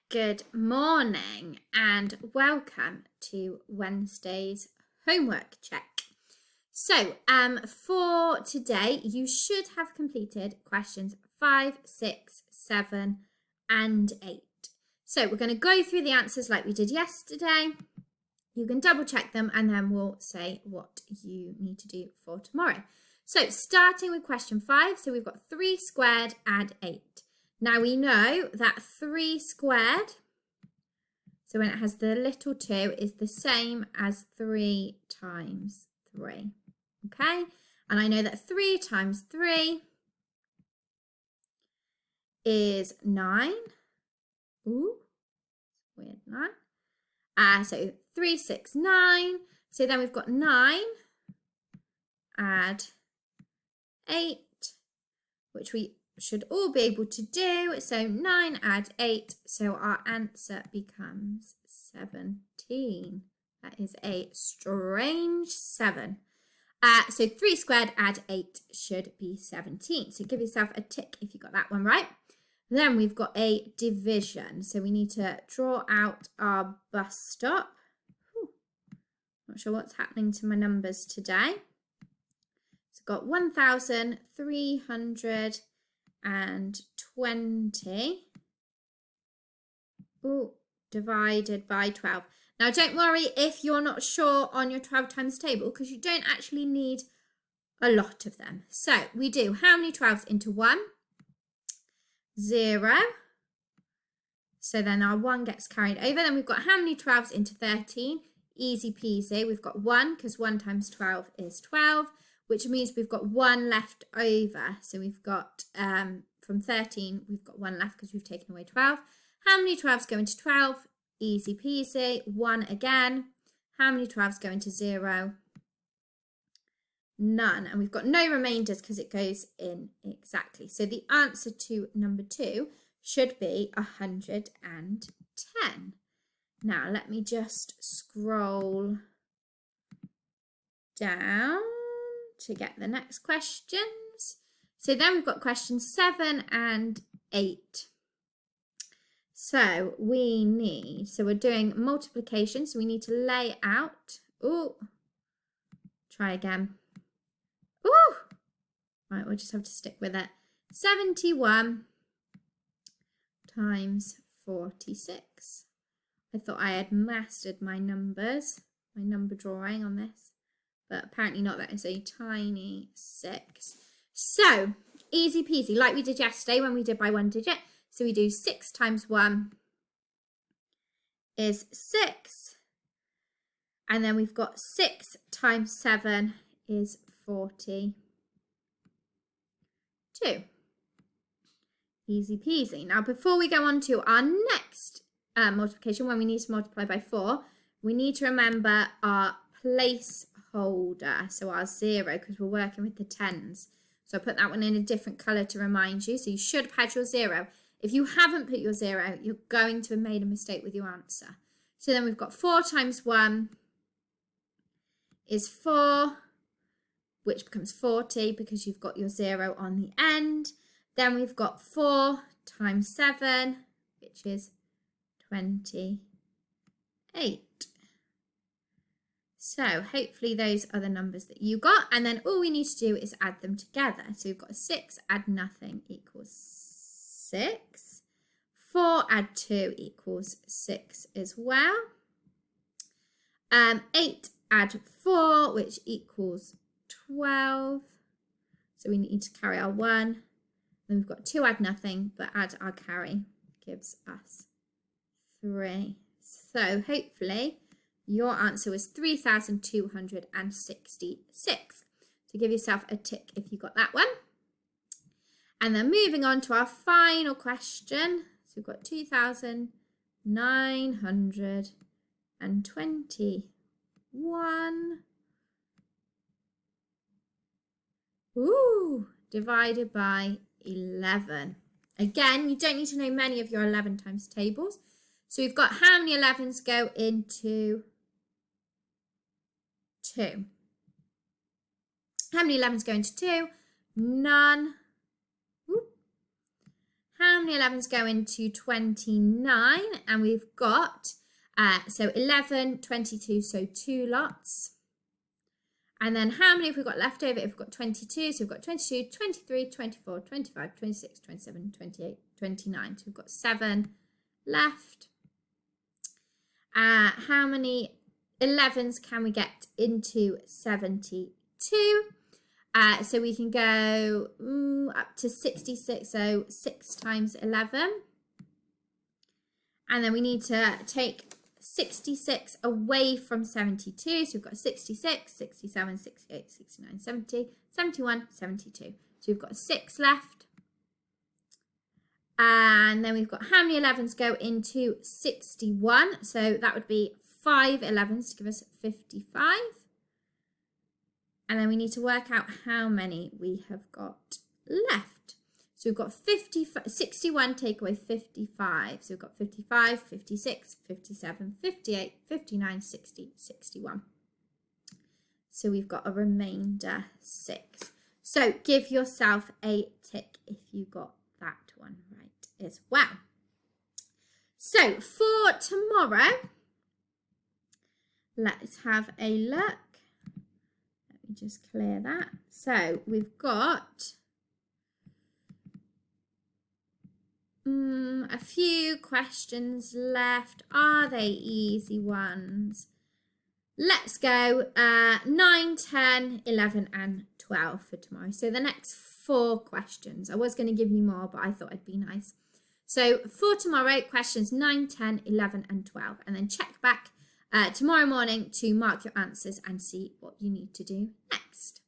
Good morning and welcome to Wednesday's homework check. So, for today, you should have completed questions 5, 6, 7, and 8. So, we're going to go through the answers like we did yesterday. You can double check them and then we'll say what you need to do for tomorrow. So, starting with question 5, so we've got 3 squared add 8. Now we know that 3 squared, so when it has the little 2, is the same as 3 times 3. Okay? And I know that 3 times 3 is 9. Ooh, weird 9. So 3, 6, 9. So then we've got 9 add 8, which we should all be able to do. So 9 add 8, so our answer becomes 17. That is a strange 7. So 3 squared add 8 should be 17. So give yourself a tick if you got that one right. Then we've got a division. So we need to draw out our bus stop. Not sure what's happening to my numbers today. So got 1,320 divided by 12. Now don't worry if you're not sure on your 12 times table because you don't actually need a lot of them. So we do how many 12s into 1? 0. So then our 1 gets carried over. Then we've got how many 12s into 13? Easy peasy. We've got 1 because 1 times 12 is 12. Which means we've got 1 left over. So we've got, from 13, we've got 1 left because we've taken away 12. How many 12s go into 12? Easy peasy. 1 again. How many 12s go into 0? None. And we've got no remainders because it goes in exactly. So the answer to number 2 should be 110. Now let me just scroll down to get the next questions. So then we've got questions 7 and 8. So we need, so we're doing multiplication, so we need to lay out, try again. Right, we'll just have to stick with it. 71 times 46. I thought I had mastered my numbers, my number drawing on this. But apparently not. That is a tiny 6. So, easy peasy, like we did yesterday when we did by 1 digit. So we do 6 times 1 is 6. And then we've got 6 times 7 is 42. Easy peasy. Now, before we go on to our next multiplication, when we need to multiply by 4, we need to remember our placeholder, so our 0, because we're working with the tens. So I put that one in a different colour to remind you. So you should have had your 0. If you haven't put your 0, you're going to have made a mistake with your answer. So then we've got 4 times 1 is 4, which becomes 40 because you've got your 0 on the end. Then we've got 4 times 7, which is 28. So hopefully those are the numbers that you got. And then all we need to do is add them together. So we've got 6 add nothing equals 6. 4 add 2 equals 6 as well. 8 add 4, which equals 12. So we need to carry our 1. Then we've got 2 add nothing, but add our carry gives us 3. So hopefully your answer was 3,266. So give yourself a tick if you got that one. And then moving on to our final question. So we've got 2,921. Divided by 11. Again, you don't need to know many of your 11 times tables. So we've got how many 11s go into 2? How many 11s go into 2? None. how many 11s go into 29? And we've got, so 11, 22, so 2 lots. And then how many have we got left over? If we've got 22, so we've got 22, 23, 24, 25, 26, 27, 28, 29. So we've got 7 left. How many 11s can we get into 72? So we can go up to 66, so 6 times 11. And then we need to take 66 away from 72. So we've got 66, 67, 68, 69, 70, 71, 72. So we've got 6 left. And then we've got how many 11s go into 61? So that would be 5 11s to give us 55. And then we need to work out how many we have got left. So we've got 61 take away 55. So we've got 55, 56, 57, 58, 59, 60, 61. So we've got a remainder 6. So give yourself a tick if you got that one right as well. So for tomorrow, let's have a look. Let me just clear that. So we've got a few questions left. Are they easy ones? Let's go 9, 10, 11 and 12 for tomorrow. So the next 4 questions. I was going to give you more, but I thought it'd be nice. So for tomorrow, questions 9, 10, 11 and 12. And then check back tomorrow morning to mark your answers and see what you need to do next.